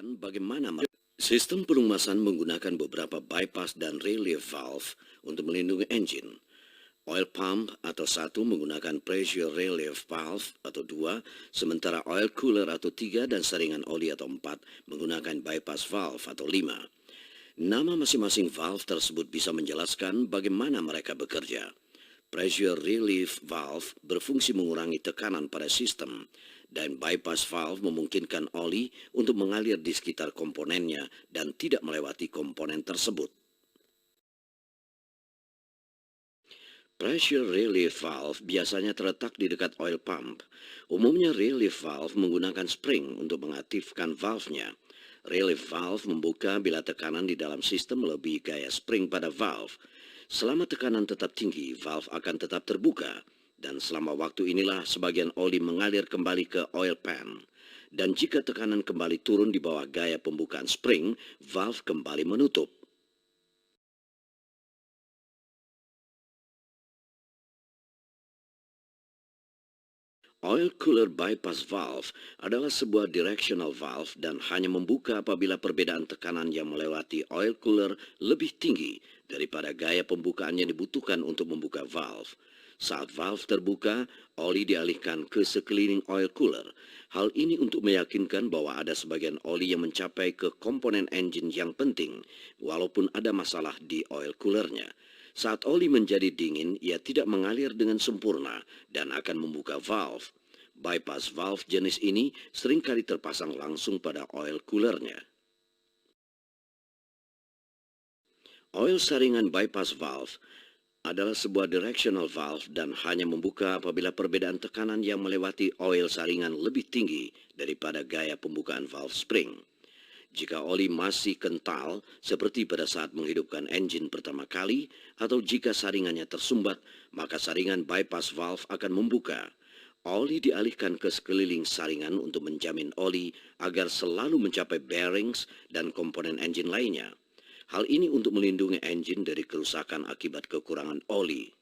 Bagaimana sistem pelumasan menggunakan beberapa bypass dan relief valve untuk melindungi engine. Oil pump atau 1 menggunakan pressure relief valve atau 2, sementara oil cooler atau 3 dan saringan oli atau 4 menggunakan bypass valve atau 5. Nama masing-masing valve tersebut bisa menjelaskan bagaimana mereka bekerja. Pressure relief valve berfungsi mengurangi tekanan pada sistem, dan bypass valve memungkinkan oli untuk mengalir di sekitar komponennya dan tidak melewati komponen tersebut. Pressure relief valve biasanya terletak di dekat oil pump. Umumnya relief valve menggunakan spring untuk mengaktifkan valve-nya. Relief valve membuka bila tekanan di dalam sistem melebihi gaya spring pada valve. Selama tekanan tetap tinggi, valve akan tetap terbuka, dan selama waktu inilah sebagian oli mengalir kembali ke oil pan. Dan jika tekanan kembali turun di bawah gaya pembukaan spring, valve kembali menutup. Oil cooler bypass valve adalah sebuah directional valve dan hanya membuka apabila perbedaan tekanan yang melewati oil cooler lebih tinggi daripada gaya pembukaan yang dibutuhkan untuk membuka valve. Saat valve terbuka, oli dialihkan ke sekeliling oil cooler. Hal ini untuk meyakinkan bahwa ada sebagian oli yang mencapai ke komponen engine yang penting, walaupun ada masalah di oil coolernya. Saat oli menjadi dingin, ia tidak mengalir dengan sempurna dan akan membuka valve. Bypass valve jenis ini seringkali terpasang langsung pada oil coolernya. Oil saringan bypass valve adalah sebuah directional valve dan hanya membuka apabila perbedaan tekanan yang melewati oil saringan lebih tinggi daripada gaya pembukaan valve spring. Jika oli masih kental, seperti pada saat menghidupkan engine pertama kali, atau jika saringannya tersumbat, maka saringan bypass valve akan membuka. Oli dialihkan ke sekeliling saringan untuk menjamin oli agar selalu mencapai bearings dan komponen engine lainnya. Hal ini untuk melindungi engine dari kerusakan akibat kekurangan oli.